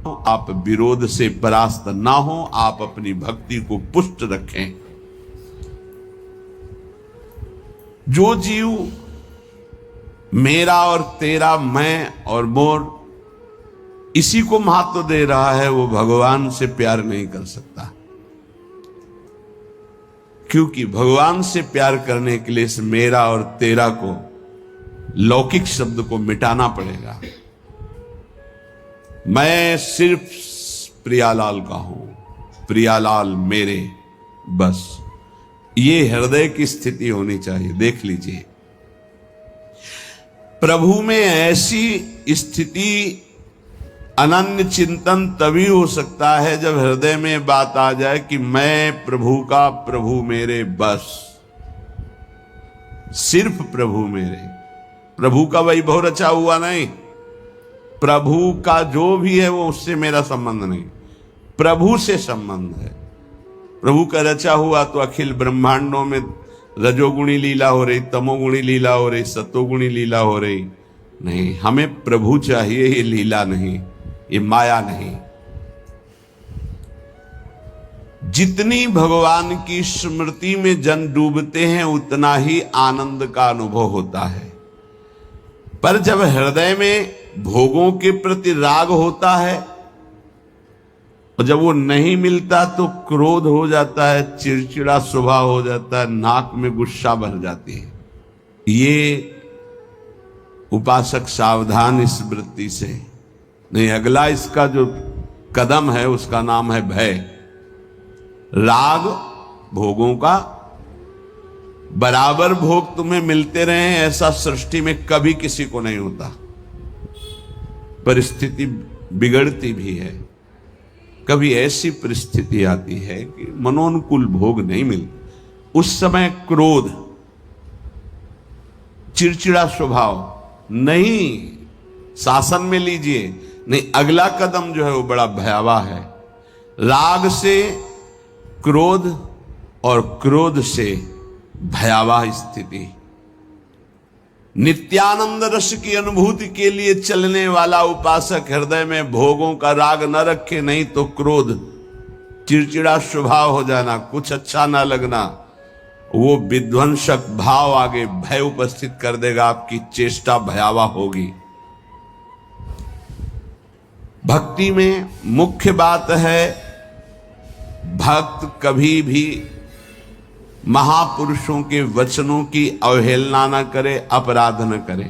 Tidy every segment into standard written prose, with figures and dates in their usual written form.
आप विरोध से परास्त ना हो, आप अपनी भक्ति को पुष्ट रखें। जो जीव मेरा और तेरा, मैं और मोर, इसी को महत्व दे रहा है, वो भगवान से प्यार नहीं कर सकता। क्योंकि भगवान से प्यार करने के लिए इस मेरा और तेरा को, लौकिक शब्द को मिटाना पड़ेगा। मैं सिर्फ प्रियालाल का हूं, प्रियालाल मेरे, बस ये हृदय की स्थिति होनी चाहिए। देख लीजिए, प्रभु में ऐसी स्थिति, अनन्य चिंतन तभी हो सकता है जब हृदय में बात आ जाए कि मैं प्रभु का, प्रभु मेरे, बस सिर्फ प्रभु मेरे। प्रभु का वैभव रचा हुआ नहीं, प्रभु का जो भी है वो उससे मेरा संबंध नहीं, प्रभु से संबंध है। प्रभु का रचा हुआ तो अखिल ब्रह्मांडों में रजोगुणी लीला हो रही, तमोगुणी लीला हो रही, सतोगुणी लीला हो रही नहीं। हमें प्रभु चाहिए, ये लीला नहीं, ये माया नहीं। जितनी भगवान की स्मृति में जन डूबते हैं उतना ही आनंद का अनुभव होता है। पर जब हृदय में भोगों के प्रति राग होता है और जब वो नहीं मिलता तो क्रोध हो जाता है, चिड़चिड़ा स्वभाव हो जाता है, नाक में गुस्सा भर जाती है। ये उपासक सावधान इस वृत्ति से नहीं। अगला इसका जो कदम है उसका नाम है भय। राग भोगों का, बराबर भोग तुम्हें मिलते रहे ऐसा सृष्टि में कभी किसी को नहीं होता। परिस्थिति बिगड़ती भी है, कभी ऐसी परिस्थिति आती है कि मनोनुकूल भोग नहीं मिलते। उस समय क्रोध, चिड़चिड़ा स्वभाव नहीं, शासन में लीजिए नहीं। अगला कदम जो है वो बड़ा भयावह है। राग से क्रोध और क्रोध से भयावह स्थिति। नित्यानंद रस की अनुभूति के लिए चलने वाला उपासक हृदय में भोगों का राग न रखे, नहीं तो क्रोध, चिड़चिड़ा स्वभाव हो जाना, कुछ अच्छा ना लगना, वो विध्वंसक भाव आगे भय उपस्थित कर देगा। आपकी चेष्टा भयावह होगी। भक्ति में मुख्य बात है, भक्त कभी भी महापुरुषों के वचनों की अवहेलना न करे, अपराध न करे।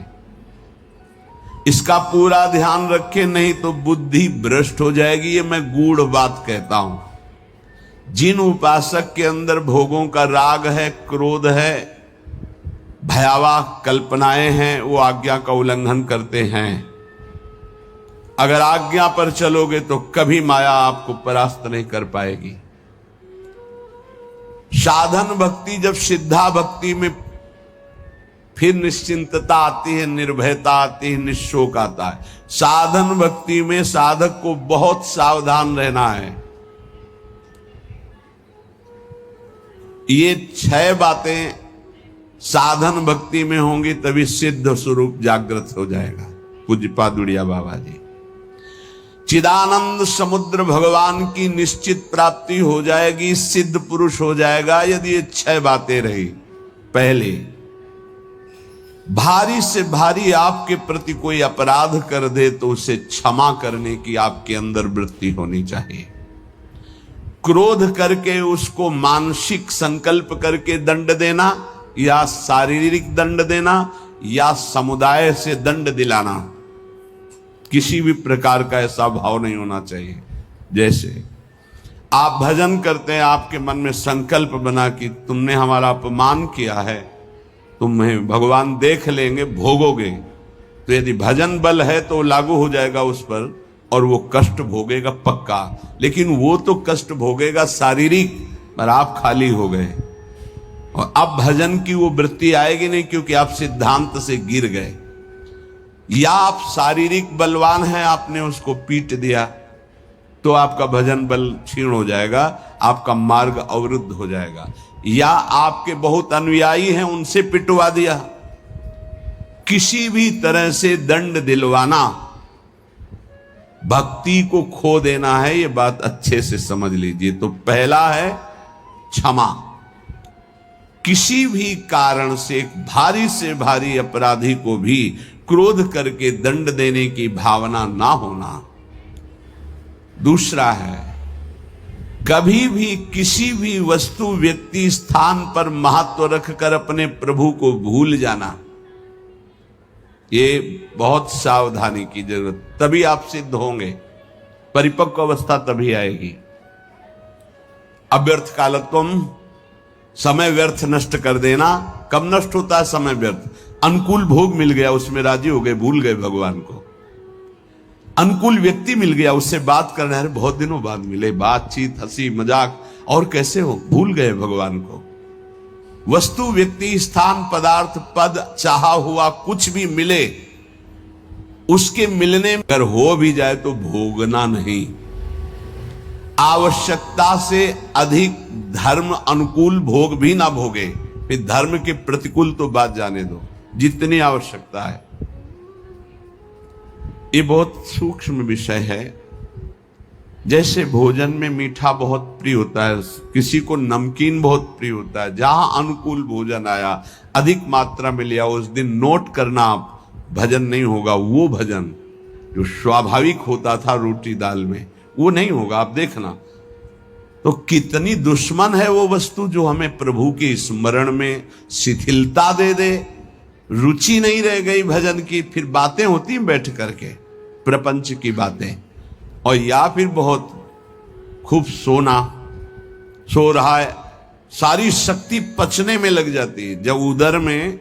इसका पूरा ध्यान रखे, नहीं तो बुद्धि भ्रष्ट हो जाएगी। ये मैं गूढ़ बात कहता हूं। जिन उपासक के अंदर भोगों का राग है, क्रोध है, भयावह कल्पनाएं हैं, वो आज्ञा का उल्लंघन करते हैं। अगर आज्ञा पर चलोगे तो कभी माया आपको परास्त नहीं कर पाएगी। साधन भक्ति, जब सिद्धा भक्ति में फिर निश्चिंतता आती है, निर्भयता आती है, निशोक आता है। साधन भक्ति में साधक को बहुत सावधान रहना है। ये 6 बातें साधन भक्ति में होंगी तभी सिद्ध स्वरूप जागृत हो जाएगा। पूज्य पादुड़िया बाबा जी, चिदानंद समुद्र भगवान की निश्चित प्राप्ति हो जाएगी, सिद्ध पुरुष हो जाएगा यदि ये 6 बातें रही। पहले, भारी से भारी आपके प्रति कोई अपराध कर दे तो उसे क्षमा करने की आपके अंदर वृत्ति होनी चाहिए। क्रोध करके उसको मानसिक संकल्प करके दंड देना, या शारीरिक दंड देना, या समुदाय से दंड दिलाना, किसी भी प्रकार का ऐसा भाव नहीं होना चाहिए। जैसे आप भजन करते हैं, आपके मन में संकल्प बना कि तुमने हमारा अपमान किया है, तुम्हें भगवान देख लेंगे, भोगोगे। तो यदि भजन बल है तो लागू हो जाएगा उस पर और वो कष्ट भोगेगा पक्का। लेकिन वो तो कष्ट भोगेगा शारीरिक, पर आप खाली हो गए और अब भजन की वो वृत्ति आएगी नहीं, क्योंकि आप सिद्धांत से गिर गए। या आप शारीरिक बलवान हैं, आपने उसको पीट दिया तो आपका भजन बल क्षीण हो जाएगा, आपका मार्ग अवरुद्ध हो जाएगा। या आपके बहुत अनुयायी हैं, उनसे पिटवा दिया। किसी भी तरह से दंड दिलवाना भक्ति को खो देना है, ये बात अच्छे से समझ लीजिए। तो पहला है क्षमा। किसी भी कारण से एक भारी से भारी अपराधी को भी क्रोध करके दंड देने की भावना ना होना। दूसरा है कभी भी किसी भी वस्तु व्यक्ति स्थान पर महत्व रखकर अपने प्रभु को भूल जाना। ये बहुत सावधानी की जरूरत, तभी आप सिद्ध होंगे, परिपक्व अवस्था तभी आएगी। अव्यर्थ कालत्वम, समय व्यर्थ नष्ट कर देना। कब नष्ट होता है समय व्यर्थ? अनुकूल भोग मिल गया, उसमें राजी हो गए, भूल गए भगवान को। अनुकूल व्यक्ति मिल गया, उससे बात करना है, बहुत दिनों बाद मिले, बातचीत हंसी मजाक, और कैसे हो, भूल गए भगवान को। वस्तु व्यक्ति स्थान पदार्थ पद चाहा हुआ कुछ भी मिले, उसके मिलने में अगर हो भी जाए तो भोगना नहीं। आवश्यकता से अधिक धर्म अनुकूल भोग भी ना भोगे, फिर धर्म के प्रतिकूल तो बात जाने दो, जितनी आवश्यकता है। ये बहुत सूक्ष्म विषय है। जैसे भोजन में मीठा बहुत प्रिय होता है, किसी को नमकीन बहुत प्रिय होता है, जहां अनुकूल भोजन आया, अधिक मात्रा में लिया, उस दिन नोट करना, भजन नहीं होगा। वो भजन जो स्वाभाविक होता था रोटी दाल में, वो नहीं होगा, आप देखना। तो कितनी दुश्मन है वो वस्तु जो हमें प्रभु के स्मरण में शिथिलता दे दे। रुचि नहीं रह गई भजन की, फिर बातें होती बैठ करके, प्रपंच की बातें, और या फिर बहुत खूब सोना, सो रहा है, सारी शक्ति पचने में लग जाती है। जब उदर में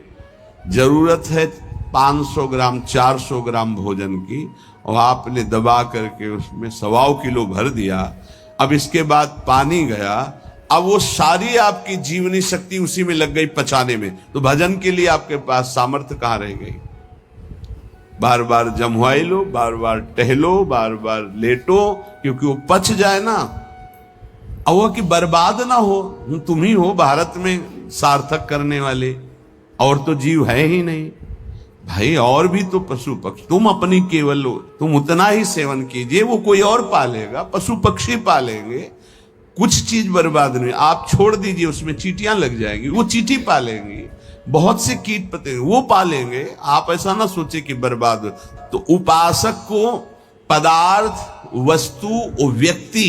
जरूरत है 500 ग्राम 400 ग्राम भोजन की, और आपने दबा करके उसमें 1.25 किलो भर दिया, अब इसके बाद पानी गया, अब वो सारी आपकी जीवनी शक्ति उसी में लग गई पचाने में, तो भजन के लिए आपके पास सामर्थ्य कहां रह गई? बार बार जमवाई लो, बार बार टहलो, बार बार लेटो, क्योंकि वो पच जाए ना, और वो कि बर्बाद ना हो। तुम ही हो भारत में सार्थक करने वाले, और तो जीव है ही नहीं भाई, और भी तो पशु पक्षी, तुम अपनी केवल तुम उतना ही सेवन कीजिए, वो कोई और पालेगा, पशु पक्षी पालेंगे, कुछ चीज बर्बाद नहीं। आप छोड़ दीजिए, उसमें चींटियां लग जाएंगी, वो चींटी पालेंगी, बहुत से कीट पतंगे वो पालेंगे, आप ऐसा ना सोचे कि बर्बाद हो। तो उपासक को पदार्थ, वस्तु, व्यक्ति,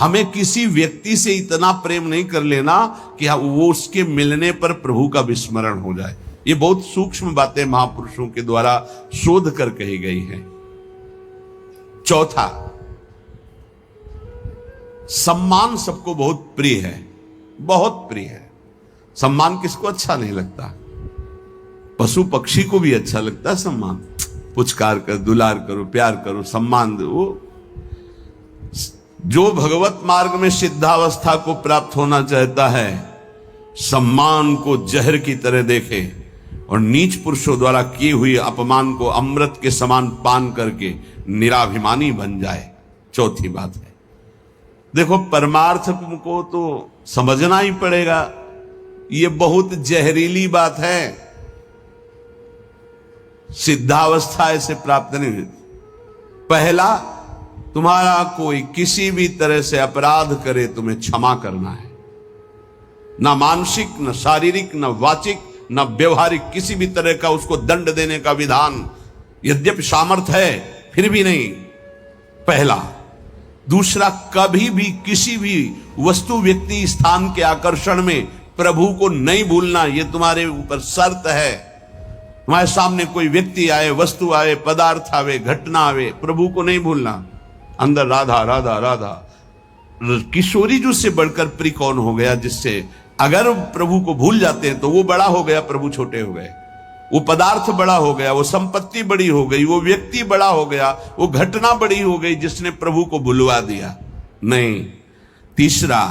हमें किसी व्यक्ति से इतना प्रेम नहीं कर लेना कि वो उसके मिलने पर प्रभु का विस्मरण हो जाए। ये बहुत सूक्ष्म बातें महापुरुषों के द्वारा शोध कर कही गई हैं। चौथा, सम्मान सबको बहुत प्रिय है, बहुत प्रिय है। सम्मान किसको अच्छा नहीं लगता? पशु पक्षी को भी अच्छा लगता है सम्मान। पुचकार कर, दुलार करो, प्यार करो, सम्मान दो। जो भगवत मार्ग में सिद्धावस्था को प्राप्त होना चाहता है, सम्मान को जहर की तरह देखे और नीच पुरुषों द्वारा की हुई अपमान को अमृत के समान पान करके निराभिमानी बन जाए। चौथी बात है, देखो परमार्थ को तो समझना ही पड़ेगा, ये बहुत जहरीली बात है। सिद्धावस्था ऐसे प्राप्त नहीं हुई। पहला, तुम्हारा कोई किसी भी तरह से अपराध करे, तुम्हें क्षमा करना है। ना मानसिक, न शारीरिक, न वाचिक, न व्यवहारिक, किसी भी तरह का उसको दंड देने का विधान, यद्यपि सामर्थ है फिर भी नहीं। पहला। दूसरा, कभी भी किसी भी वस्तु, व्यक्ति, स्थान के आकर्षण में प्रभु को नहीं भूलना, यह तुम्हारे ऊपर शर्त है। तुम्हारे सामने कोई व्यक्ति आए, वस्तु आए, पदार्थ आवे, घटना आवे, प्रभु को नहीं भूलना। अंदर राधा राधा राधा, किशोरी जी से बढ़कर प्रिय कौन हो गया, जिससे अगर प्रभु को भूल जाते हैं तो वो बड़ा हो गया, प्रभु छोटे हो गए। वो पदार्थ बड़ा हो गया, वो संपत्ति बड़ी हो गई, वो व्यक्ति बड़ा हो गया, वो घटना बड़ी हो गई जिसने प्रभु को भुलवा दिया। नहीं। तीसरा,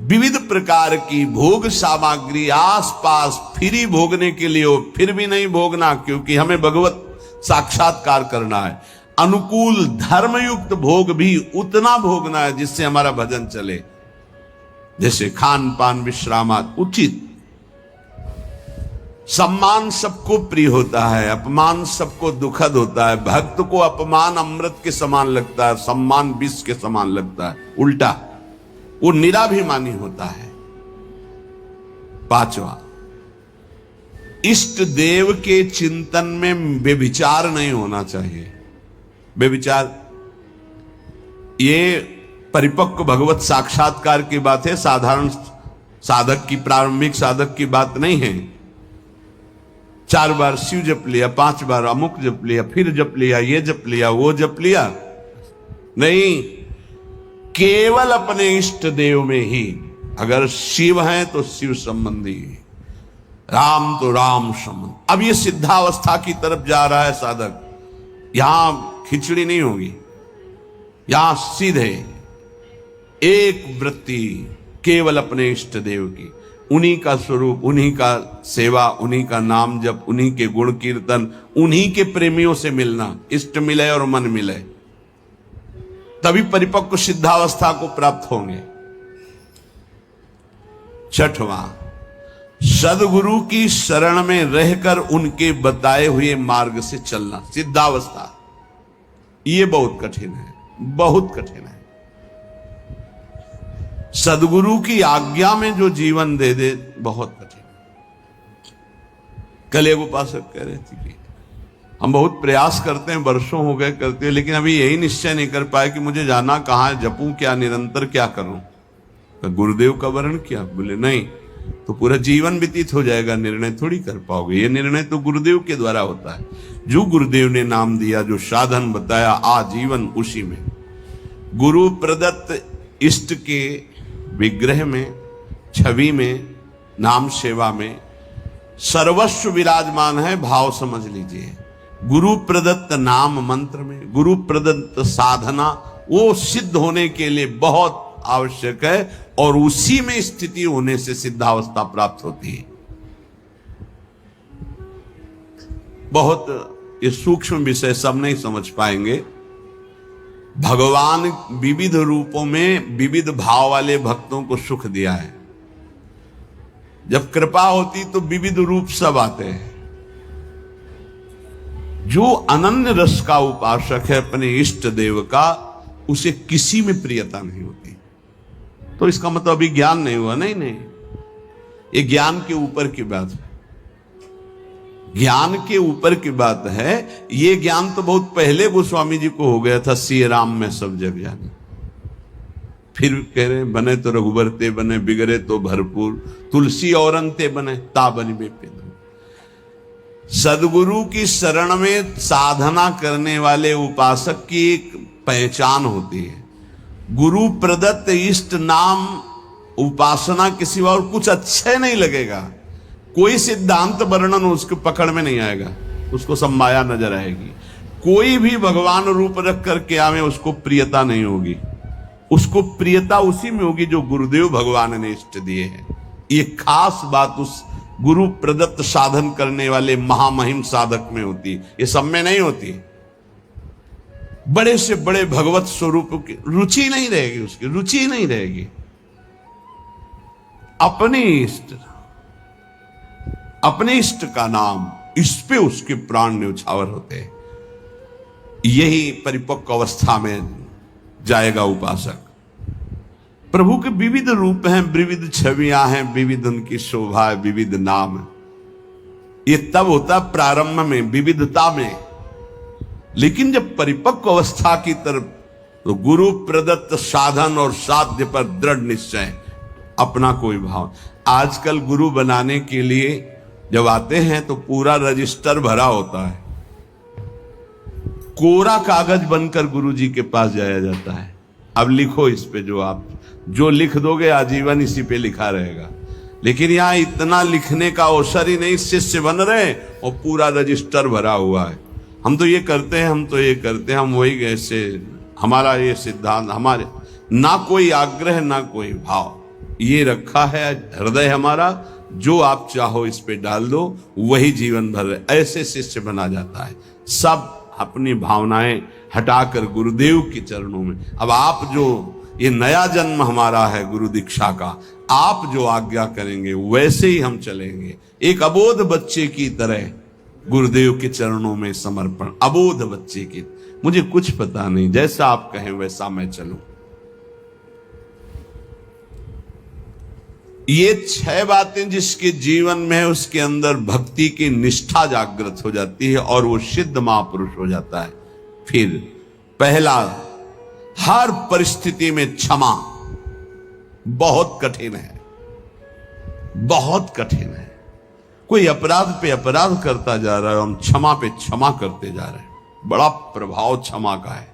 विविध प्रकार की भोग सामग्री आसपास फ्री भोगने के लिए हो, फिर भी नहीं भोगना, क्योंकि हमें भगवत साक्षात्कार करना है। अनुकूल धर्मयुक्त भोग भी उतना भोगना है जिससे हमारा भजन चले, जैसे खान पान, विश्राम उचित। सम्मान सबको प्रिय होता है, अपमान सबको दुखद होता है। भक्त को अपमान अमृत के समान लगता है, सम्मान विष के समान लगता है। उल्टा, वो निराभिमानी होता है। पांचवा, इष्ट देव के चिंतन में बेविचार नहीं होना चाहिए। बेविचार ये परिपक्व भगवत साक्षात्कार की बात है, साधारण साधक की, प्रारंभिक साधक की बात नहीं है। 4 बार शिव जप लिया, 5 बार अमुक जप लिया, फिर जप लिया, ये जप लिया, वो जप लिया, नहीं। केवल अपने इष्ट देव में ही, अगर शिव है तो शिव संबंधी, राम तो राम संबंधी। अब ये सिद्धावस्था की तरफ जा रहा है साधक। यहां खिचड़ी नहीं होगी, यहां सीधे एक वृत्ति केवल अपने इष्ट देव की, उन्हीं का स्वरूप, उन्हीं का सेवा, उन्हीं का नाम जप, उन्हीं के गुण कीर्तन, उन्हीं के प्रेमियों से मिलना। इष्ट मिले और मन मिले, तभी परिपक्व सिद्धावस्था को प्राप्त होंगे। छठवां, सदगुरु की शरण में रहकर उनके बताए हुए मार्ग से चलना। सिद्धावस्था ये बहुत कठिन है, बहुत कठिन है। सदगुरु की आज्ञा में जो जीवन दे दे, बहुत कठिन। कल एक उपासक कह रहे थे कि हम बहुत प्रयास करते हैं, वर्षों हो गए करते हैं, लेकिन अभी यही निश्चय नहीं कर पाए कि मुझे जाना कहां है, जपूं क्या, निरंतर क्या करूं। तो गुरुदेव का वर्ण किया, बोले नहीं तो पूरा जीवन व्यतीत हो जाएगा, निर्णय थोड़ी कर पाओगे। ये निर्णय तो गुरुदेव के द्वारा होता है। जो गुरुदेव ने नाम दिया, जो साधन बताया, आजीवन उसी में। गुरु प्रदत्त इष्ट के विग्रह में, छवि में, नाम सेवा में सर्वस्व विराजमान है, भाव समझ लीजिए। गुरु प्रदत्त नाम मंत्र में, गुरु प्रदत्त साधना, वो सिद्ध होने के लिए बहुत आवश्यक है, और उसी में स्थिति होने से सिद्धावस्था प्राप्त होती है। बहुत ये सूक्ष्म विषय सब नहीं समझ पाएंगे। भगवान विविध रूपों में विविध भाव वाले भक्तों को सुख दिया है। जब कृपा होती तो विविध रूप सब आते हैं। जो अनन्य रस का उपासक है अपने इष्ट देव का, उसे किसी में प्रियता नहीं होती। तो इसका मतलब अभी ज्ञान नहीं हुआ, नहीं नहीं, ये ज्ञान के ऊपर की बात है। ज्ञान के ऊपर की बात है। ये ज्ञान तो बहुत पहले गोस्वामी जी को हो गया था, सिय राम में सब जग जाने। फिर कह रहे बने तो रघुबर ते बने, बिगड़े तो भरपूर, तुलसी और अंते बने, ता बनी में पे। सदगुरु की शरण में साधना करने वाले उपासक की एक पहचान होती है। गुरु प्रदत्त इष्ट नाम उपासना के सिवा और कुछ अच्छे नहीं लगेगा। कोई सिद्धांत वर्णन उसके पकड़ में नहीं आएगा, उसको सब माया नजर आएगी। कोई भी भगवान रूप रख करके आवे, उसको प्रियता नहीं होगी। उसको प्रियता उसी में होगी जो गुरुदेव भगवान ने इष्ट दिए हैं। ये खास बात उस गुरु प्रदत्त साधन करने वाले महामहिम साधक में होती है, ये सब में नहीं होती। बड़े से बड़े भगवत स्वरूप की रुचि नहीं रहेगी, उसकी रुचि नहीं रहेगी। अपने इष्ट का नाम, इस पे उसके प्राण न्यौछावर होते हैं। यही परिपक्व अवस्था में जाएगा उपासक। प्रभु के विविध रूप हैं, विविध छवियां हैं, विविध उनकी शोभा है, विविध नाम है। ये तब होता प्रारंभ में, विविधता में। लेकिन जब परिपक्व अवस्था की तरफ, तो गुरु प्रदत्त साधन और साध्य पर दृढ़ निश्चय, अपना कोई भाव। आजकल गुरु बनाने के लिए जब आते हैं तो पूरा रजिस्टर भरा होता है, कोरा कागज बनकर गुरु जी के पास जाया जाता है। अब लिखो इस पे, जो लिख दोगे आजीवन इसी पे लिखा रहेगा। लेकिन यहां इतना लिखने का अवसर ही नहीं, शिष्य बन रहे और पूरा रजिस्टर भरा हुआ है। हम तो ये करते हैं, हम तो ये करते हैं, हम वही ऐसे, हमारा ये सिद्धांत, हमारे ना कोई आग्रह ना कोई भाव, ये रखा है हृदय हमारा, जो आप चाहो इस पे डाल दो, वही जीवन भर ऐसे शिष्य बना जाता है। सब अपनी भावनाएं हटाकर गुरुदेव के चरणों में। अब आप जो ये नया जन्म हमारा है गुरु दीक्षा का, आप जो आज्ञा करेंगे वैसे ही हम चलेंगे। एक अबोध बच्चे की तरह गुरुदेव के चरणों में समर्पण। अबोध बच्चे की, मुझे कुछ पता नहीं, जैसा आप कहें वैसा मैं चलूं। ये 6 बातें जिसके जीवन में है उसके अंदर भक्ति की निष्ठा जागृत हो जाती है और वो सिद्ध महापुरुष हो जाता है। फिर पहला, हर परिस्थिति में क्षमा। बहुत कठिन है, बहुत कठिन है। कोई अपराध पे अपराध करता जा रहा है, हम क्षमा पे क्षमा करते जा रहे हैं। बड़ा प्रभाव क्षमा का है।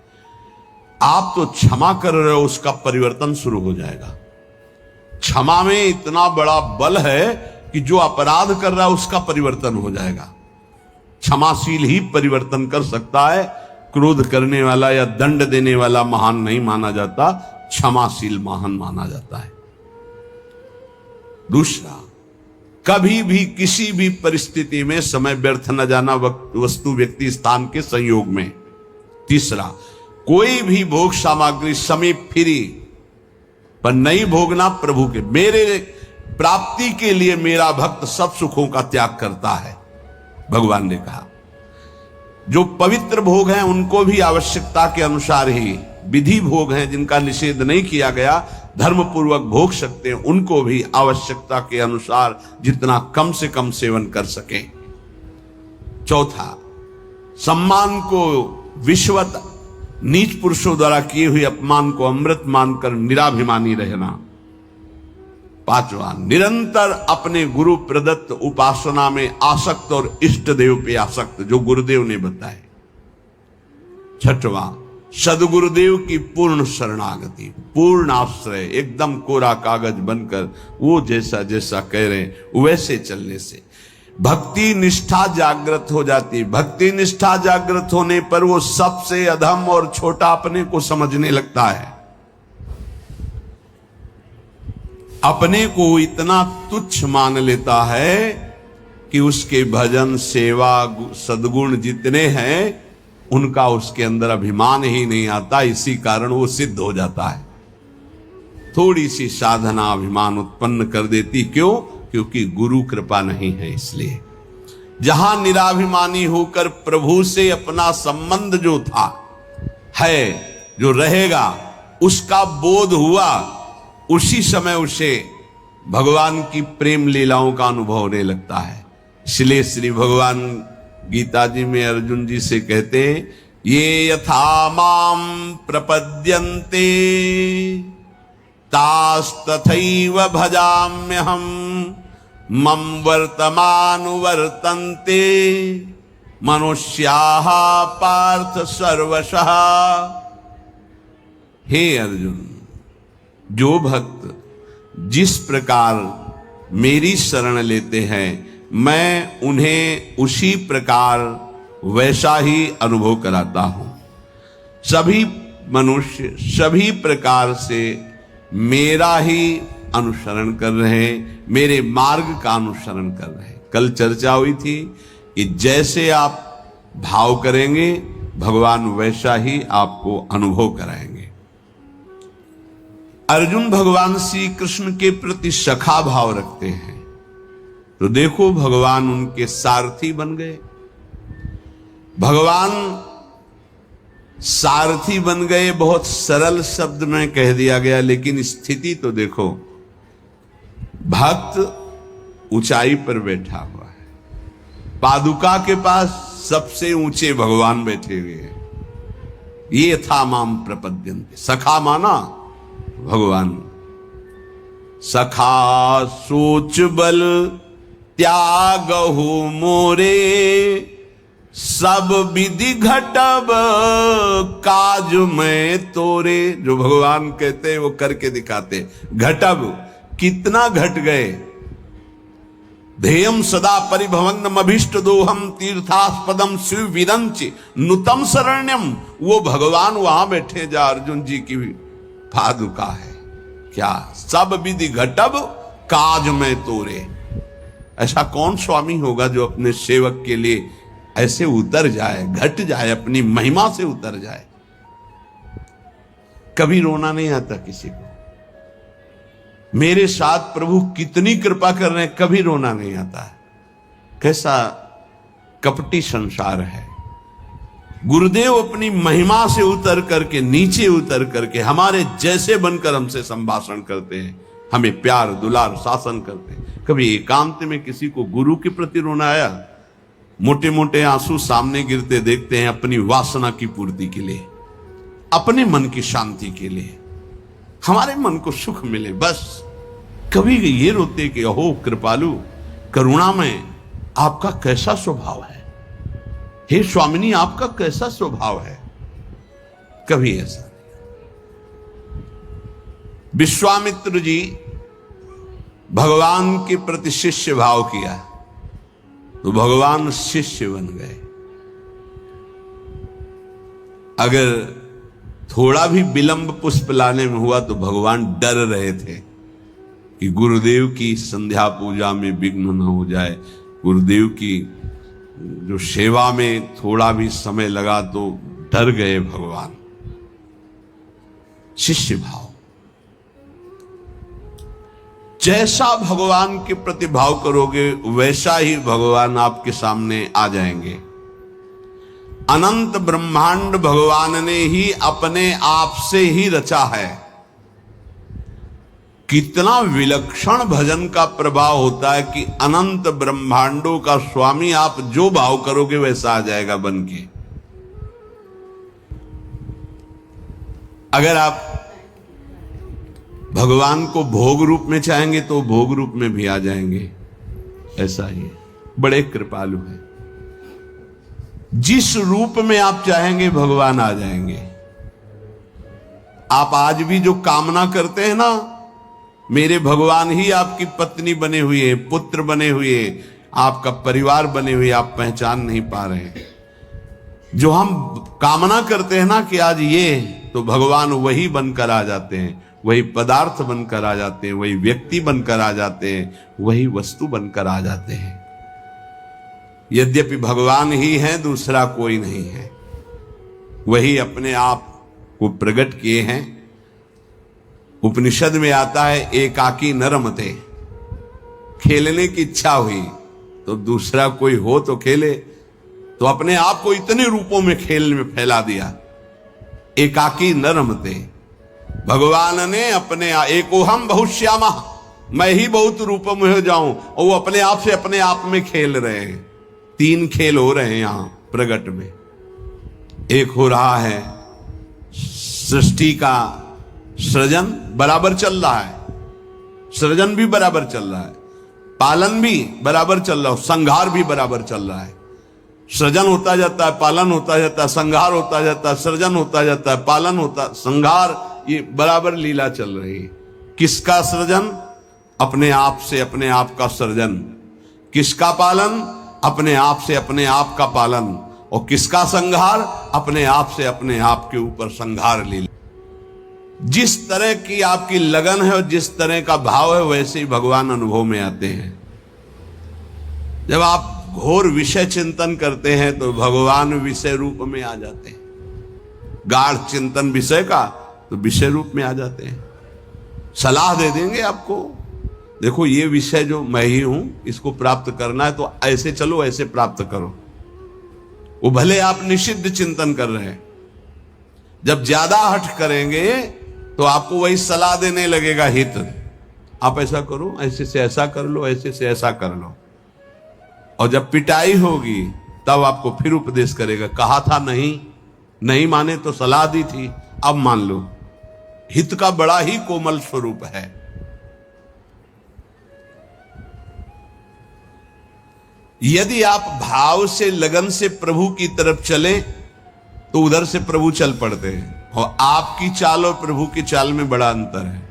आप तो क्षमा कर रहे हो, उसका परिवर्तन शुरू हो जाएगा। क्षमा में इतना बड़ा बल है कि जो अपराध कर रहा है उसका परिवर्तन हो जाएगा। क्षमाशील ही परिवर्तन कर सकता है। क्रोध करने वाला या दंड देने वाला महान नहीं माना जाता, क्षमाशील महान माना जाता है। दूसरा, कभी भी किसी भी परिस्थिति में समय व्यर्थ न जाना, वस्तु व्यक्ति स्थान के संयोग में। तीसरा, कोई भी भोग सामग्री समीप फिरी पर नहीं भोगना प्रभु के। मेरे प्राप्ति के लिए मेरा भक्त सब सुखों का त्याग करता है, भगवान ने कहा। जो पवित्र भोग हैं उनको भी आवश्यकता के अनुसार ही, विधि भोग हैं जिनका निषेध नहीं किया गया, धर्म पूर्वक भोग सकते हैं, उनको भी आवश्यकता के अनुसार जितना कम से कम सेवन कर सके। चौथा, सम्मान को विश्वत नीच पुरुषों द्वारा किए हुए अपमान को अमृत मानकर निराभिमानी रहना। पांचवा, निरंतर अपने गुरु प्रदत्त उपासना में आसक्त और इष्ट देव पे आसक्त, जो गुरुदेव ने बताए। छठवां, सदगुरुदेव की पूर्ण शरणागति, पूर्ण आश्रय, एकदम कोरा कागज बनकर वो जैसा जैसा कह रहे हैं वैसे चलने से भक्ति निष्ठा जागृत हो जाती। भक्ति निष्ठा जागृत होने पर वो सबसे अधम और छोटा अपने को समझने लगता है। अपने को इतना तुच्छ मान लेता है कि उसके भजन सेवा सद्गुण जितने हैं उनका उसके अंदर अभिमान ही नहीं आता। इसी कारण वो सिद्ध हो जाता है। थोड़ी सी साधना अभिमान उत्पन्न कर देती। क्यों? क्योंकि गुरु कृपा नहीं है। इसलिए जहां निराभिमानी होकर प्रभु से अपना संबंध जो था है जो रहेगा उसका बोध हुआ, उसी समय उसे भगवान की प्रेम लीलाओं का अनुभव होने लगता है। इसलिए श्री भगवान गीता जी में अर्जुन जी से कहते हैं, ये यथा माम प्रपद्यन्ते तास्तथैव भजाम्यहम् मम वर्तमानुवर्तन्ते मनुष्याः पार्थ सर्वशः। हे अर्जुन, जो भक्त जिस प्रकार मेरी शरण लेते हैं मैं उन्हें उसी प्रकार वैसा ही अनुभव कराता हूं। सभी मनुष्य सभी प्रकार से मेरा ही अनुसरण कर रहे हैं, मेरे मार्ग का अनुसरण कर रहे हैं। कल चर्चा हुई थी कि जैसे आप भाव करेंगे भगवान वैसा ही आपको अनुभव कराएंगे। अर्जुन भगवान श्री कृष्ण के प्रति सखा भाव रखते हैं, तो देखो भगवान उनके सारथी बन गए। भगवान सारथी बन गए, बहुत सरल शब्द में कह दिया गया, लेकिन स्थिति तो देखो। भक्त ऊंचाई पर बैठा हुआ है, पादुका के पास सबसे ऊंचे भगवान बैठे हुए हैं। ये था माम प्रपद्यन्ते, सखा माना भगवान। सखा सोच बल त्यागहु मोरे, सब विधि घटब काज में तोरे। जो भगवान कहते वो करके दिखाते। घटब, कितना घट गए। ध्येयम सदा परिभवनम अभीष्ट दोहम तीर्थास्पदम शिव विरंच नुतम शरण्यम। वो भगवान वहां बैठे जा अर्जुन जी की पादुका है। क्या सब विधि घटब काज में तोरे। ऐसा कौन स्वामी होगा जो अपने सेवक के लिए ऐसे उतर जाए, घट जाए, अपनी महिमा से उतर जाए। कभी रोना नहीं आता किसी को। मेरे साथ प्रभु कितनी कृपा कर रहे हैं, कभी रोना नहीं आता है। कैसा कपटी संसार है। गुरुदेव अपनी महिमा से उतर करके, नीचे उतर करके हमारे जैसे बनकर हमसे संभाषण करते हैं, हमें प्यार दुलार शासन करते हैं। कभी एकांत में किसी को गुरु के प्रति रोना आया? मोटे मोटे आंसू सामने गिरते देखते हैं अपनी वासना की पूर्ति के लिए, अपने मन की शांति के लिए, हमारे मन को सुख मिले बस। कभी ये रोते कि अहो कृपालु करुणा में आपका कैसा स्वभाव है, हे स्वामिनी आपका कैसा स्वभाव है? कभी ऐसा नहीं। विश्वामित्र जी भगवान के प्रति शिष्य भाव किया तो भगवान शिष्य बन गए। अगर थोड़ा भी विलंब पुष्प लाने में हुआ तो भगवान डर रहे थे कि गुरुदेव की संध्या पूजा में विघ्न न हो जाए, गुरुदेव की जो सेवा में थोड़ा भी समय लगा तो डर गए भगवान। शिष्य भाव, जैसा भगवान के प्रति भाव करोगे वैसा ही भगवान आपके सामने आ जाएंगे। अनंत ब्रह्मांड भगवान ने ही अपने आप से ही रचा है। कितना विलक्षण भजन का प्रभाव होता है कि अनंत ब्रह्मांडों का स्वामी आप जो भाव करोगे वैसा आ जाएगा बन के। अगर आप भगवान को भोग रूप में चाहेंगे तो भोग रूप में भी आ जाएंगे। ऐसा ही है, बड़े कृपालु हैं। जिस रूप में आप चाहेंगे भगवान आ जाएंगे। आप आज भी जो कामना करते हैं ना, मेरे भगवान ही आपकी पत्नी बने हुए, पुत्र बने हुए, आपका परिवार बने हुए, आप पहचान नहीं पा रहे हैं। जो हम कामना करते हैं ना कि आज ये, तो भगवान वही बनकर आ जाते हैं, वही पदार्थ बनकर आ जाते हैं, वही व्यक्ति बनकर आ जाते हैं, वही वस्तु बनकर आ जाते हैं। यद्यपि भगवान ही है, दूसरा कोई नहीं है। वही अपने आप को प्रकट किए हैं। उपनिषद में आता है एकाकी न रमते। खेलने की इच्छा हुई तो दूसरा कोई हो तो खेले, तो अपने आप को इतने रूपों में खेल में फैला दिया। एकाकी न रमते, भगवान ने अपने एकोहम बहुश्यामा, मैं ही बहुत रूपों में हो जाऊं, और वो अपने आप से अपने आप में खेल रहे हैं। 3 खेल हो रहे हैं यहां प्रगट में। एक हो रहा है सृष्टि का सृजन बराबर चल रहा है, सृजन भी बराबर चल रहा है, पालन भी बराबर चल रहा है, संहार भी बराबर चल रहा है। सृजन होता जाता है, पालन होता जाता है, संहार होता जाता है, सृजन होता जाता है, पालन होता, संहार, ये बराबर लीला चल रही है। किसका सृजन? अपने आप से अपने आप का सृजन। किसका पालन? अपने आप से अपने आप का पालन। और किसका संहार? अपने आप से अपने आप के ऊपर संहार लीला। जिस तरह की आपकी लगन है और जिस तरह का भाव है वैसे ही भगवान अनुभव में आते हैं। जब आप घोर विषय चिंतन करते हैं तो भगवान विषय रूप में आ जाते हैं। गाढ़ चिंतन विषय का तो विषय रूप में आ जाते हैं। सलाह दे देंगे आपको, देखो ये विषय जो मैं ही हूं, इसको प्राप्त करना है तो ऐसे चलो, ऐसे प्राप्त करो। वो भले आप निषिद्ध चिंतन कर रहे हैं, जब ज्यादा हठ करेंगे तो आपको वही सलाह देने लगेगा हित। आप ऐसा करो, ऐसे से ऐसा कर लो, ऐसे से ऐसा कर लो। और जब पिटाई होगी तब आपको फिर उपदेश करेगा, कहा था नहीं, नहीं माने तो सलाह दी थी, अब मान लो। हित का बड़ा ही कोमल स्वरूप है। यदि आप भाव से, लगन से प्रभु की तरफ चले तो उधर से प्रभु चल पड़ते हैं। और आपकी चाल और प्रभु की चाल में बड़ा अंतर है।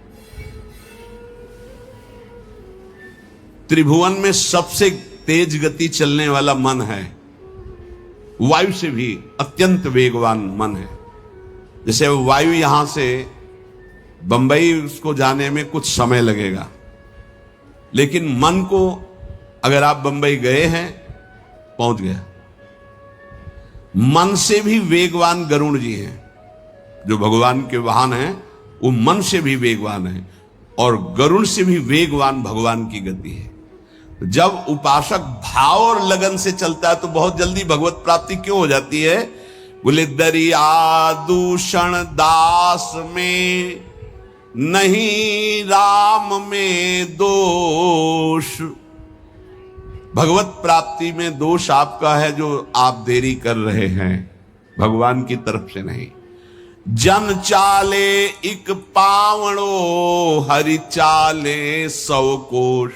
त्रिभुवन में सबसे तेज गति चलने वाला मन है, वायु से भी अत्यंत वेगवान मन है। जैसे वायु यहां से बंबई उसको जाने में कुछ समय लगेगा, लेकिन मन को अगर आप बंबई गए हैं, पहुंच गया। मन से भी वेगवान गरुड़ जी हैं। जो भगवान के वाहन हैं वो मन से भी वेगवान है और गरुड़ से भी वेगवान भगवान की गति है। जब उपासक भाव और लगन से चलता है तो बहुत जल्दी भगवत प्राप्ति क्यों हो जाती है? बोले दरिया दूषण दास में नहीं राम में दोष। भगवत प्राप्ति में दोष आपका है जो आप देरी कर रहे हैं, भगवान की तरफ से नहीं। जन चाले एक पावणो हरि चाले 100 कोश।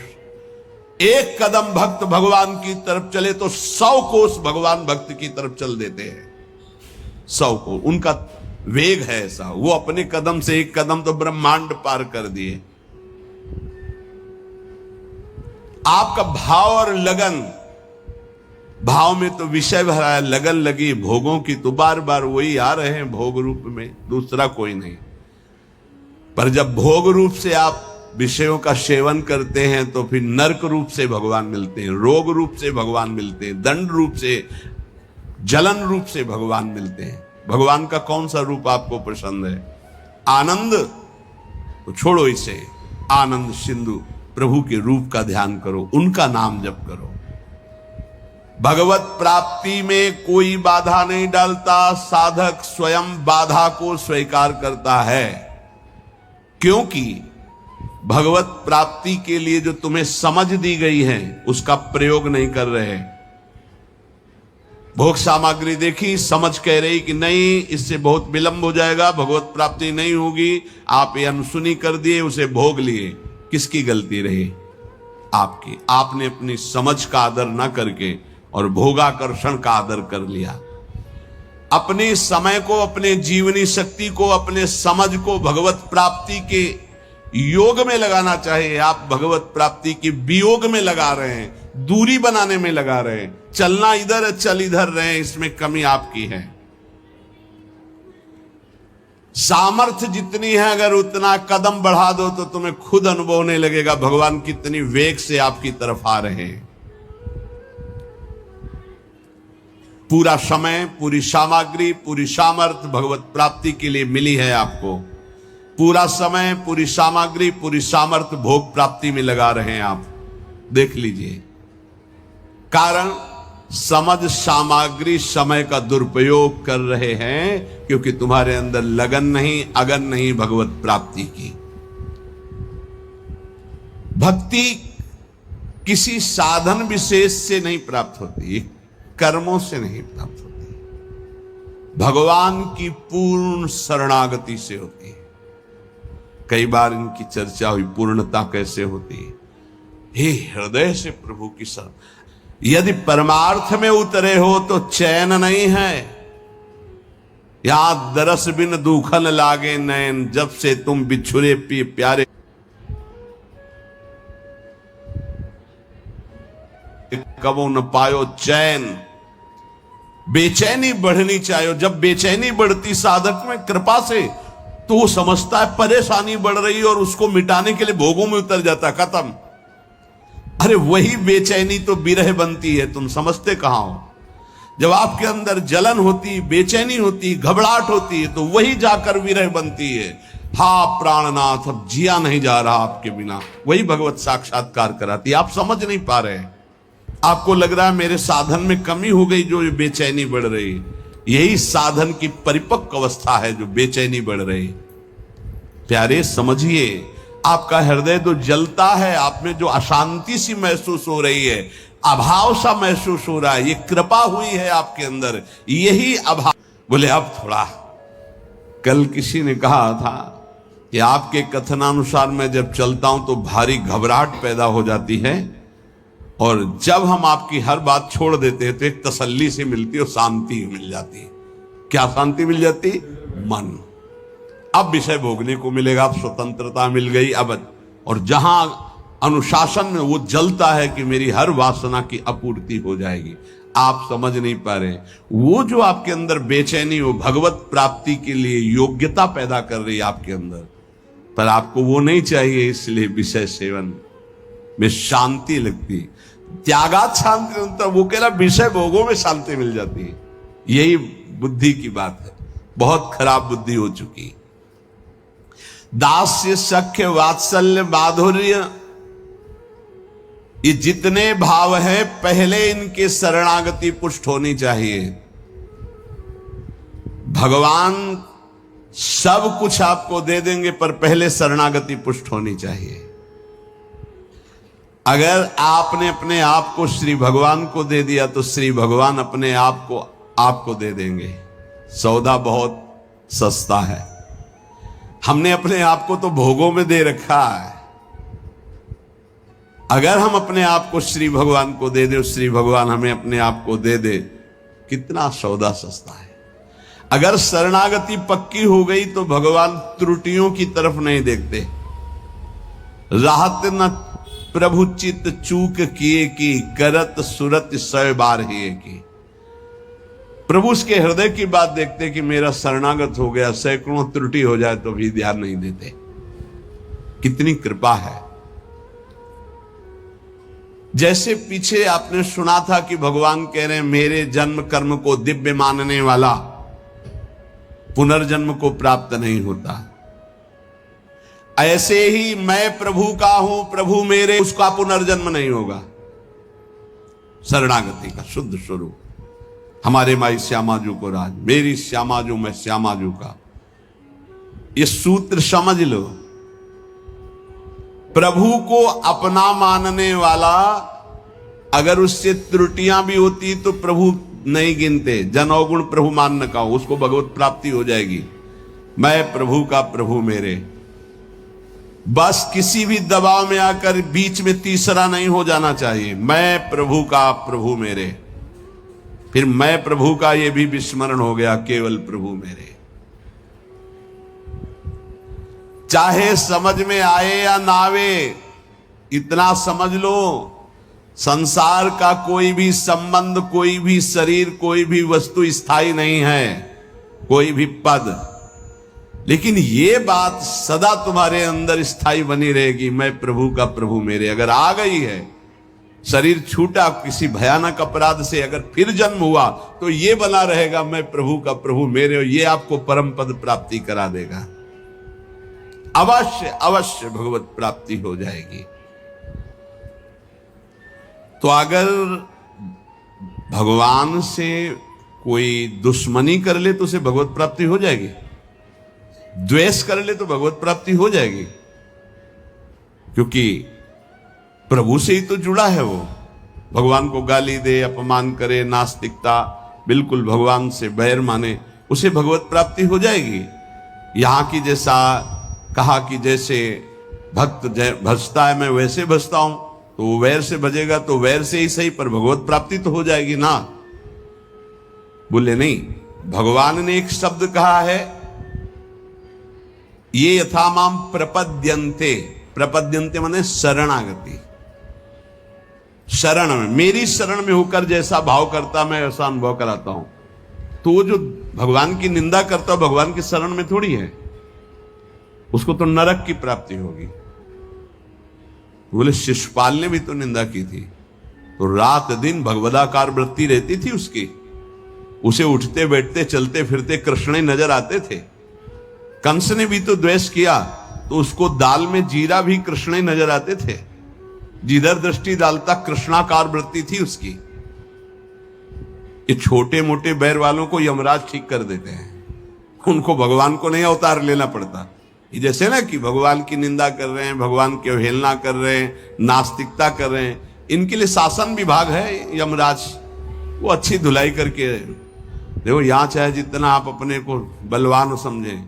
एक कदम भक्त भगवान की तरफ चले तो 100 कोस भगवान भक्त की तरफ चल देते हैं। 100 कोस उनका वेग है ऐसा, वो अपने कदम से एक कदम तो ब्रह्मांड पार कर दिए। आपका भाव और लगन, भाव में तो विषय भरा है, लगन लगी भोगों की तो बार बार वही आ रहे हैं भोग रूप में, दूसरा कोई नहीं। पर जब भोग रूप से आप विषयों का सेवन करते हैं तो फिर नरक रूप से भगवान मिलते हैं, रोग रूप से भगवान मिलते हैं, दंड रूप से, जलन रूप से भगवान मिलते हैं। भगवान का कौन सा रूप आपको पसंद है? आनंद तो छोड़ो इसे, आनंद सिंधु प्रभु के रूप का ध्यान करो, उनका नाम जप करो। भगवत प्राप्ति में कोई बाधा नहीं डालता, साधक स्वयं बाधा को स्वीकार करता है। क्योंकि भगवत प्राप्ति के लिए जो तुम्हें समझ दी गई है उसका प्रयोग नहीं कर रहे। भोग सामग्री देखी, समझ कह रही कि नहीं इससे बहुत विलंब हो जाएगा, भगवत प्राप्ति नहीं होगी, आप ये अनसुनी कर दिए, उसे भोग लिए। किसकी गलती रही? आपकी। आपने अपनी समझ का आदर ना करके और भोगाकर्षण का आदर कर लिया। अपने समय को, अपने जीवनी शक्ति को, अपने समझ को भगवत प्राप्ति के योग में लगाना चाहिए। आप भगवत प्राप्ति के वियोग में लगा रहे हैं, दूरी बनाने में लगा रहे हैं। चलना इधर है, चल इधर रहे हैं, इसमें कमी आपकी है। सामर्थ्य जितनी है अगर उतना कदम बढ़ा दो तो तुम्हें खुद अनुभव होने लगेगा भगवान कितनी वेग से आपकी तरफ आ रहे हैं। पूरा समय, पूरी सामग्री, पूरी सामर्थ्य भगवत प्राप्ति के लिए मिली है आपको। पूरा समय, पूरी सामग्री, पूरी सामर्थ्य भोग प्राप्ति में लगा रहे हैं आप। देख लीजिए, कारण समझ सामग्री समय का दुरुपयोग कर रहे हैं क्योंकि तुम्हारे अंदर लगन नहीं, अगन नहीं भगवत प्राप्ति की। भक्ति किसी साधन विशेष से नहीं प्राप्त होती, कर्मों से नहीं प्राप्त होती, भगवान की पूर्ण शरणागति से होती है। कई बार इनकी चर्चा हुई, पूर्णता कैसे होती है? हे हृदय से प्रभु की शरण। यदि परमार्थ में उतरे हो तो चैन नहीं है। यहां दरस बिन दुखन लागे नैन, जब से तुम बिछुरे पी प्यारे। कबो न पायो चैन, बेचैनी बढ़नी चाहिए। जब बेचैनी बढ़ती साधक में कृपा से तो वो समझता है परेशानी बढ़ रही है और उसको मिटाने के लिए भोगों में उतर जाता, खत्म। अरे वही बेचैनी तो विरह बनती है, तुम समझते कहां हो? जब आपके अंदर जलन होती, बेचैनी होती, घबराहट होती है तो वही जाकर विरह बनती है। हा प्राणनाथ, अब जिया नहीं जा रहा आपके बिना, वही भगवत साक्षात्कार कराती है। आप समझ नहीं पा रहे हैं, आपको लग रहा है मेरे साधन में कमी हो गई जो बेचैनी बढ़ रही। यही साधन की परिपक्व अवस्था है जो बेचैनी बढ़ रही। प्यारे समझिए, आपका हृदय तो जलता है, आप में जो अशांति सी महसूस हो रही है, अभाव सा महसूस हो रहा है, ये कृपा हुई है आपके अंदर, यही अभाव। बोले अब थोड़ा, कल किसी ने कहा था कि आपके कथनानुसार मैं जब चलता हूं तो भारी घबराहट पैदा हो जाती है और जब हम आपकी हर बात छोड़ देते हैं तो एक तसल्ली से मिलती है और शांति मिल जाती है। क्या शांति मिल जाती? मन। अब विषय भोगने को मिलेगा, अब स्वतंत्रता मिल गई अब। और जहां अनुशासन में वो जलता है कि मेरी हर वासना की आपूर्ति हो जाएगी, आप समझ नहीं पा रहे। वो जो आपके अंदर बेचैनी हो भगवत प्राप्ति के लिए योग्यता पैदा कर रही है आपके अंदर, पर आपको वो नहीं चाहिए, इसलिए विषय सेवन में शांति लगती। त्यागात शांति मिलता, वो कह रहा विषय भोगों में शांति मिल जाती है। यही बुद्धि की बात है। बहुत खराब बुद्धि हो चुकी। दास्य, सख्य, वात्सल्य, माधुर्य, ये जितने भाव हैं पहले इनके शरणागति पुष्ट होनी चाहिए। भगवान सब कुछ आपको दे देंगे पर पहले शरणागति पुष्ट होनी चाहिए। अगर आपने अपने आप को श्री भगवान को दे दिया तो श्री भगवान अपने आप को आपको दे देंगे। सौदा बहुत सस्ता है। हमने अपने आप को तो भोगों में दे रखा है। अगर हम अपने आप को श्री भगवान को दे दे, श्री भगवान हमें अपने आप को दे दे, कितना सौदा सस्ता है। अगर शरणागति पक्की हो गई तो भगवान त्रुटियों की तरफ नहीं देखते। राहत न प्रभु चित चूक किए की, करत सुरत सौ बार ही की। प्रभु उसके हृदय की बात देखते कि मेरा शरणागत हो गया, सैकड़ों त्रुटि हो जाए तो भी ध्यान नहीं देते। कितनी कृपा है। जैसे पीछे आपने सुना था कि भगवान कह रहे हैं मेरे जन्म कर्म को दिव्य मानने वाला पुनर्जन्म को प्राप्त नहीं होता। ऐसे ही मैं प्रभु का हूं, प्रभु मेरे, उसका पुनर्जन्म नहीं होगा। शरणागति का शुद्ध स्वरूप। हमारे माई श्यामाजू को राज, मेरी श्यामाजू मैं श्यामाजू का, ये सूत्र समझ लो। प्रभु को अपना मानने वाला अगर उससे त्रुटियां भी होती तो प्रभु नहीं गिनते। जन अवगुण प्रभु मान न का, उसको भगवत प्राप्ति हो जाएगी। मैं प्रभु का, प्रभु मेरे। बस किसी भी दबाव में आकर बीच में तीसरा नहीं हो जाना चाहिए। मैं प्रभु का, प्रभु मेरे। फिर मैं प्रभु का ये भी विस्मरण हो गया, केवल प्रभु मेरे। चाहे समझ में आए या ना आवे, इतना समझ लो, संसार का कोई भी संबंध, कोई भी शरीर, कोई भी वस्तु स्थायी नहीं है, कोई भी पद। लेकिन ये बात सदा तुम्हारे अंदर स्थायी बनी रहेगी, मैं प्रभु का, प्रभु मेरे। अगर आ गई है, शरीर छूटा किसी भयानक अपराध से, अगर फिर जन्म हुआ तो ये बना रहेगा, मैं प्रभु का, प्रभु मेरे। और ये आपको परम पद प्राप्ति करा देगा। अवश्य अवश्य भगवत प्राप्ति हो जाएगी। तो अगर भगवान से कोई दुश्मनी कर ले तो उसे भगवत प्राप्ति हो जाएगी। द्वेष कर ले तो भगवत प्राप्ति हो जाएगी, क्योंकि प्रभु से ही तो जुड़ा है वो। भगवान को गाली दे, अपमान करे, नास्तिकता, बिल्कुल भगवान से बैर माने, उसे भगवत प्राप्ति हो जाएगी। यहां की जैसा कहा कि जैसे भक्त भजता है मैं वैसे भजता हूं, तो वो वैर से भजेगा तो वैर से ही सही, पर भगवत प्राप्ति तो हो जाएगी ना। बोले नहीं, भगवान ने एक शब्द कहा है, ये यथा माम प्रपद्यन्ते। प्रपद्यन्ते माने शरणागति। शरण में, मेरी शरण में होकर जैसा भाव करता मैं वैसा अनुभव कराता हूं। तो वो जो भगवान की निंदा करता है भगवान की शरण में थोड़ी है, उसको तो नरक की प्राप्ति होगी। बोले शिशुपाल ने भी तो निंदा की थी, तो रात दिन भगवदाकार वृत्ति रहती थी उसकी। उसे उठते बैठते चलते फिरते कृष्ण ही नजर आते थे। कंस ने भी तो द्वेष किया, तो उसको दाल में जीरा भी कृष्ण ही नजर आते थे। जिधर दृष्टि डालता कृष्णाकार वृत्ति थी उसकी। ये छोटे मोटे बैर वालों को यमराज ठीक कर देते हैं, उनको भगवान को नहीं अवतार लेना पड़ता। ये जैसे ना कि भगवान की निंदा कर रहे हैं, भगवान की अवहेलना कर रहे हैं, नास्तिकता कर रहे हैं, इनके लिए शासन विभाग है यमराज, वो अच्छी धुलाई करके। देखो यहां चाहे जितना आप अपने को बलवान समझें,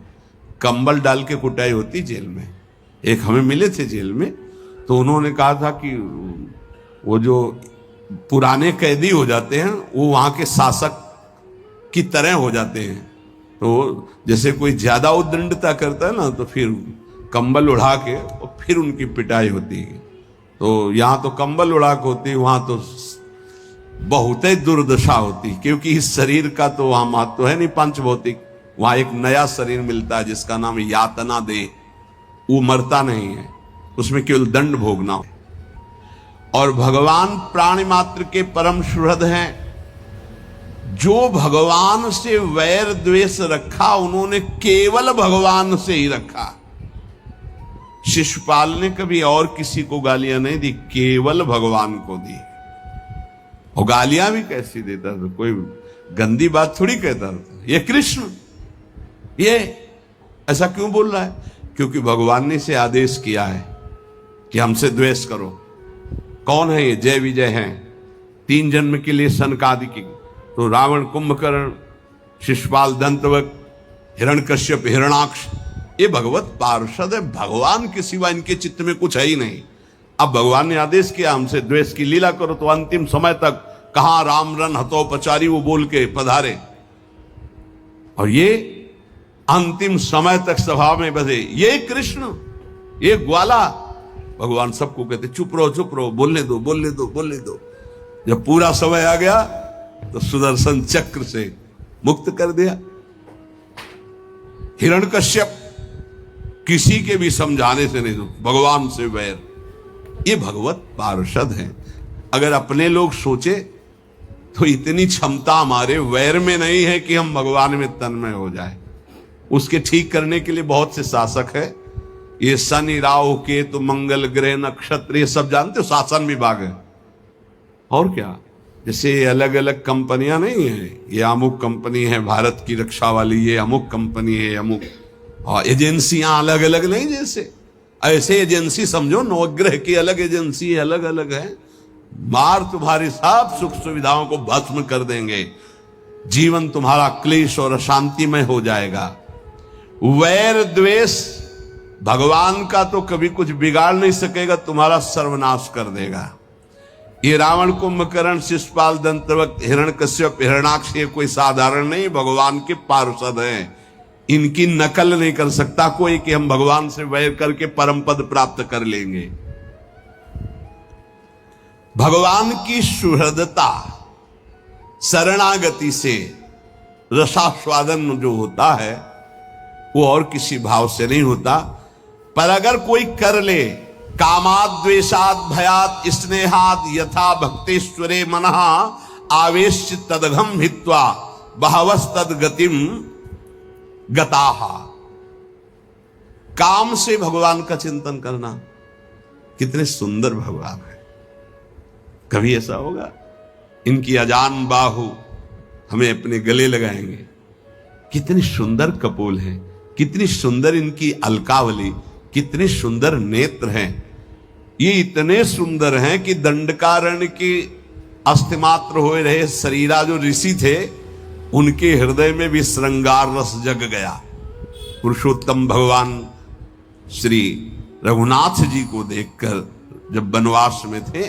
कंबल डाल के कुटाई होती जेल में। एक हमें मिले थे जेल में, तो उन्होंने कहा था कि वो जो पुराने कैदी हो जाते हैं वो वहां के शासक की तरह हो जाते हैं। तो जैसे कोई ज्यादा उद्दंडता करता है ना, तो फिर कंबल उड़ा के और फिर उनकी पिटाई होती है। तो यहाँ तो कंबल उड़ा के होती, वहां तो बहुत ही दुर्दशा होती, क्योंकि इस शरीर का तो वहां महत्व है नहीं पंच भौतिक। वहां एक नया शरीर मिलता है जिसका नाम यातना दे, वो मरता नहीं है, उसमें केवल दंड भोगना है। और भगवान प्राणी मात्र के परम सुहृद हैं। जो भगवान से वैर द्वेष रखा उन्होंने केवल भगवान से ही रखा। शिशुपाल ने कभी और किसी को गालियां नहीं दी, केवल भगवान को दी। और गालियां भी कैसी देता था, कोई गंदी बात थोड़ी कहता था। ये कृष्ण ये ऐसा क्यों बोल रहा है? क्योंकि भगवान ने इसे आदेश किया है कि हमसे द्वेष करो। कौन है ये? जय विजय हैं, 3 जन्म के लिए सनकादिक। तो रावण, कुंभकर्ण, शिशुपाल, दंतवक्र, हिरण्यकश्यप, हिरणाक्ष, ये भगवत पार्षद है। भगवान के सिवा इनके चित्त में कुछ है ही नहीं। अब भगवान ने आदेश किया हमसे द्वेष की लीला करो, तो अंतिम समय तक कहां राम रन हतोपचारी वो बोल के पधारे, और ये अंतिम समय तक सभा में बसे। ये कृष्ण, ये ग्वाला। भगवान सबको कहते चुप रहो, बोलने दो, बोलने दो, बोलने दो। जब पूरा समय आ गया तो सुदर्शन चक्र से मुक्त कर दिया। हिरण्यकश्यप किसी के भी समझाने से नहीं, भगवान से वैर। ये भगवत पार्षद हैं। अगर अपने लोग सोचे तो इतनी क्षमता हमारे वैर में नहीं है कि हम भगवान में तन्मय हो जाए। उसके ठीक करने के लिए बहुत से शासक है। ये शनि, राहु, केतु, मंगल ग्रह, नक्षत्र, ये सब जानते हो, शासन विभाग है। और क्या, जैसे अलग अलग कंपनियां नहीं है, ये अमुक कंपनी है भारत की रक्षा वाली, ये अमुक कंपनी है, अमुक, और एजेंसियां अलग अलग नहीं। जैसे ऐसे एजेंसी समझो, नवग्रह की अलग एजेंसी अलग अलग है। मार तुम्हारी सब सुख सुविधाओं को भस्म कर देंगे, जीवन तुम्हारा क्लेश और अशांतिमय हो जाएगा। वैर द्वेष भगवान का तो कभी कुछ बिगाड़ नहीं सकेगा, तुम्हारा सर्वनाश कर देगा। ये रावण, कुंभकर्ण, शिशुपाल, दंतवक्र, हिरण्यकश्यप, हिरणाक्ष, ये कोई साधारण नहीं, भगवान के पार्षद हैं। इनकी नकल नहीं कर सकता कोई कि हम भगवान से वैर करके परम पद प्राप्त कर लेंगे। भगवान की सुहृदता, शरणागति से रसास्वादन जो होता है वो और किसी भाव से नहीं होता। पर अगर कोई कर ले, कामाद द्वेषाद भयात स्नेहाद यथा भक्तेश्वरे मनः आवेश तदघम हित्वा बहवस तदगतिम गताहा। काम से भगवान का चिंतन करना, कितने सुंदर भगवान है। कभी ऐसा होगा इनकी अजान बाहु हमें अपने गले लगाएंगे। कितनी सुंदर कपोल है, कितनी सुंदर इनकी अलकावली, कितने सुंदर नेत्र हैं। ये इतने सुंदर हैं कि दंडकारण्य के अस्थिमात्र हो रहे शरीरा जो ऋषि थे, उनके हृदय में भी श्रृंगार रस जग गया। पुरुषोत्तम भगवान श्री रघुनाथ जी को देखकर जब वनवास में थे,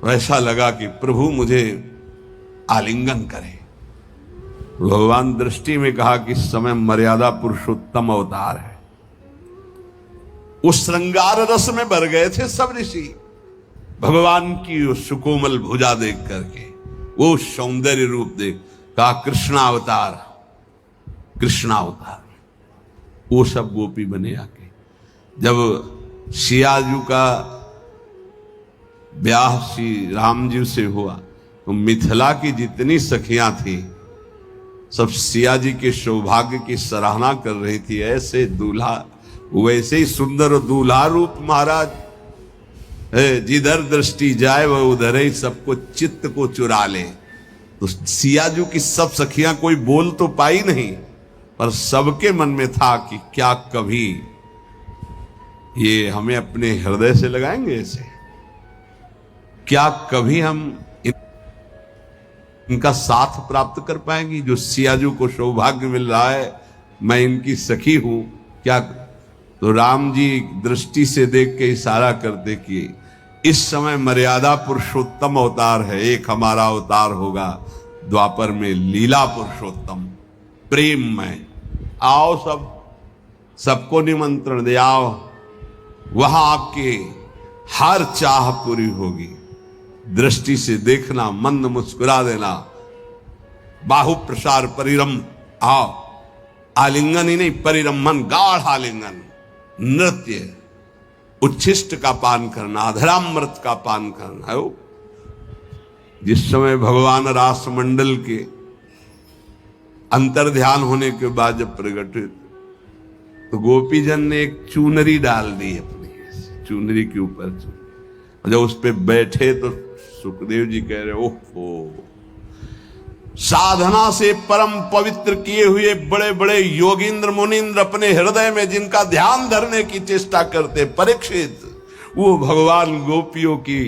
वैसा लगा कि प्रभु मुझे आलिंगन करे। भगवान दृष्टि में कहा कि इस समय मर्यादा पुरुषोत्तम अवतार है। उस श्रृंगार रस में भर गए थे सब ऋषि, भगवान की उस सुकोमल भुजा देख करके, वो सौंदर्य रूप देख कहा कृष्णावतार, कृष्णावतार। वो सब गोपी बने आके। जब सियाजू का ब्याह श्री राम जी से हुआ तो मिथिला की जितनी सखियां थी सब सिया जी के सौभाग्य की सराहना कर रही थी। ऐसे दूल्हा, वैसे ही सुंदर दूल्हा रूप महाराज, जिधर दृष्टि जाए वह उधर ही सबको चित्त को चुरा ले। तो सियाजू की सब सखियां कोई बोल तो पाई नहीं, पर सबके मन में था कि क्या कभी ये हमें अपने हृदय से लगाएंगे ऐसे? क्या कभी हम इनका साथ प्राप्त कर पाएंगे? जो सियाजू को सौभाग्य मिल रहा है, मैं इनकी सखी हूं क्या? तो राम जी दृष्टि से देख के इशारा करते कि इस समय मर्यादा पुरुषोत्तम अवतार है, एक हमारा अवतार होगा द्वापर में लीला पुरुषोत्तम प्रेम में। आओ सबको निमंत्रण दे, आओ, वहां आपके हर चाह पूरी होगी। दृष्टि से देखना, मंद मुस्कुरा देना, बाहु प्रसार परिरम, आओ, आलिंगन ही नहीं परिरमन, गाढ़ आलिंगन, नृत्य, उच्छिष्ट का पान करना, अधरामृत का पान करना है। जिस समय भगवान रास मंडल के अंतर ध्यान होने के बाद जब प्रकट हुए तो गोपीजन ने एक चूनरी डाल दी अपनी, चूनरी के ऊपर। जब उस पे बैठे तो सुखदेव जी कह रहे ओहो, साधना से परम पवित्र किए हुए बड़े बड़े योगींद्र मुनींद्र अपने हृदय में जिनका ध्यान धरने की चेष्टा करते, परीक्षित वो भगवान गोपियों की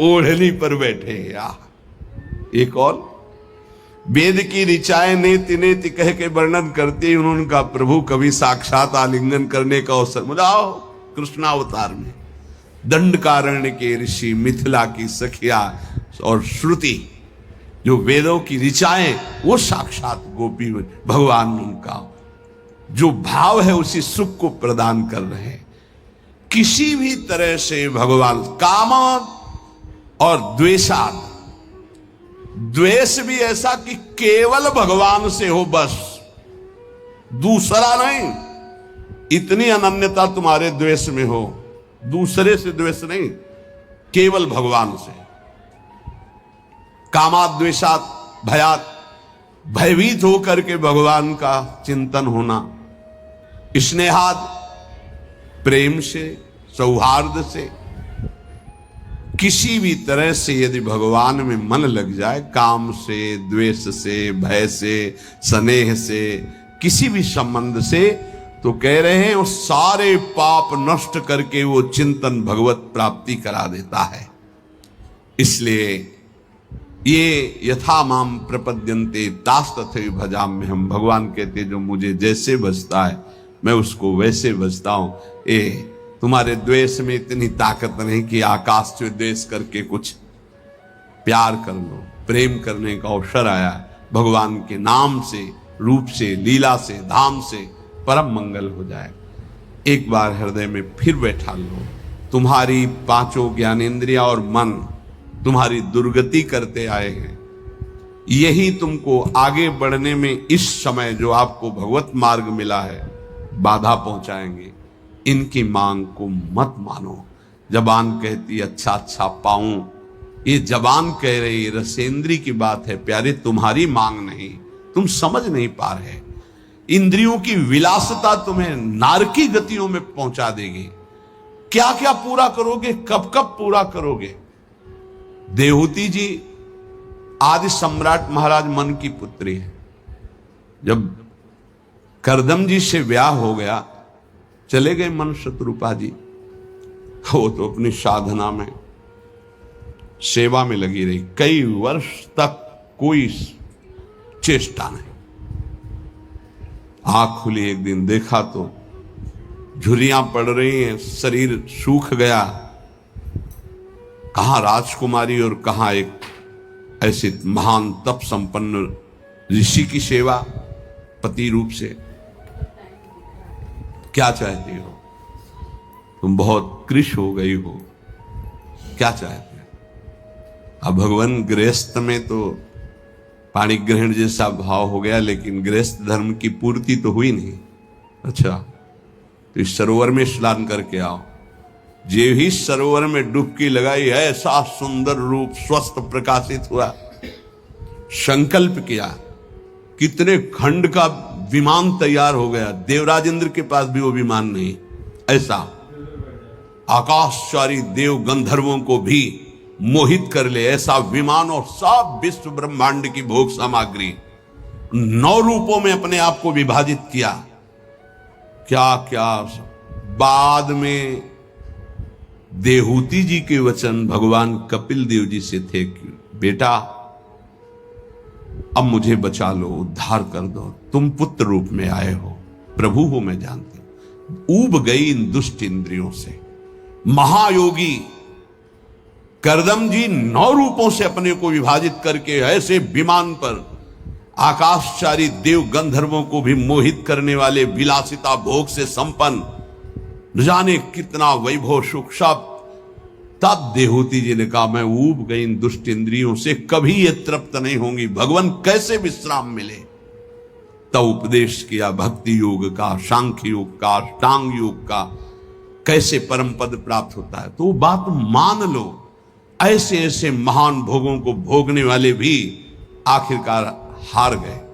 ओढ़नी पर बैठे। एक और वेद की ऋचाएं नेति नेति कह के वर्णन करते उन्होंने कहा प्रभु कभी साक्षात आलिंगन करने का अवसर मुझे। आओ कृष्णावतार में दंडकारण्य के ऋषि, मिथिला की सखिया और श्रुति, जो वेदों की ऋचाएं, वो साक्षात गोपी भगवान उनका जो भाव है उसी सुख को प्रदान कर रहे हैं। किसी भी तरह से भगवान काम और द्वेषाद, द्वेष भी ऐसा कि केवल भगवान से हो, बस दूसरा नहीं। इतनी अनन्यता तुम्हारे द्वेष में हो, दूसरे से द्वेष नहीं, केवल भगवान से। कामात द्वेषात भयात, भयभीत होकर के भगवान का चिंतन होना। स्नेहाद, प्रेम से, सौहार्द से, किसी भी तरह से यदि भगवान में मन लग जाए, काम से, द्वेष से, भय से, स्नेह से, किसी भी संबंध से, तो कह रहे हैं वो सारे पाप नष्ट करके वो चिंतन भगवत प्राप्ति करा देता है। इसलिए ये यथा माम प्रपद्यन्ते तास तथैव भजाम्य, हम भगवान कहते जो मुझे जैसे भजता है मैं उसको वैसे भजता हूं। तुम्हारे द्वेष में इतनी ताकत नहीं कि आकाश से द्वेष करके कुछ प्यार कर लो। प्रेम करने का अवसर आया भगवान के नाम से, रूप से, लीला से, धाम से परम मंगल हो जाए। एक बार हृदय में फिर बैठा लो। तुम्हारी पांचों ज्ञानेंद्रियां और मन तुम्हारी दुर्गति करते आए हैं। यही तुमको आगे बढ़ने में इस समय जो आपको भगवत मार्ग मिला है बाधा पहुंचाएंगे। इनकी मांग को मत मानो। जबान कहती अच्छा अच्छा पाऊं, ये जबान कह रही रसेंद्री की बात है प्यारे, तुम्हारी मांग नहीं, तुम समझ नहीं पा रहे। इंद्रियों की विलासता तुम्हें नारकी गतियों में पहुंचा देगी। क्या क्या पूरा करोगे, कब कब पूरा करोगे। देवहूति जी आदि सम्राट महाराज मन की पुत्री है। जब करदम जी से ब्याह हो गया, चले गए मन शत्रुपा जी, वो तो अपनी साधना में सेवा में लगी रही। कई वर्ष तक कोई चेष्टा नहीं। आंख खुली, एक दिन देखा तो झुर्रियां पड़ रही हैं, शरीर सूख गया। कहां राजकुमारी और कहां एक ऐसी महान तप संपन्न ऋषि की सेवा पति रूप से। क्या चाहती हो तुम, बहुत कृश हो गई हो, क्या चाहते हो। अब भगवान गृहस्थ में तो पाणी ग्रहण जैसा भाव हो गया, लेकिन गृहस्थ धर्म की पूर्ति तो हुई नहीं। अच्छा तो इस सरोवर में स्नान करके आओ। जे ही सरोवर में डुबकी लगाई, ऐसा सुंदर रूप स्वस्थ प्रकाशित हुआ। संकल्प किया, कितने खंड का विमान तैयार हो गया। देवराज इंद्र के पास भी वो विमान नहीं। ऐसा आकाशचारी देव गंधर्वों को भी मोहित कर ले ऐसा विमान, और सब विश्व ब्रह्मांड की भोग सामग्री 9 रूपों में अपने आप को विभाजित किया। क्या क्या बाद में देवहूति जी के वचन भगवान कपिल देव जी से थे कि बेटा अब मुझे बचा लो, उद्धार कर दो, तुम पुत्र रूप में आए हो, प्रभु हो मैं जानती हूं। ऊब गई इन दुष्ट इंद्रियों से। महायोगी करदम जी 9 रूपों से अपने को विभाजित करके ऐसे विमान पर आकाशचारी देव गंधर्वों को भी मोहित करने वाले विलासिता भोग से संपन्न, न जाने कितना वैभव सुख सब। तब देवहूति जी ने कहा मैं ऊब गई इन दुष्ट इंद्रियों से, कभी ये तृप्त नहीं होंगी, भगवान कैसे विश्राम मिले। तब उपदेश किया भक्ति योग का, सांख्य योग का, अष्टांग योग का, कैसे परम पद प्राप्त होता है। तो वो बात मान लो। ऐसे ऐसे महान भोगों को भोगने वाले भी आखिरकार हार गए।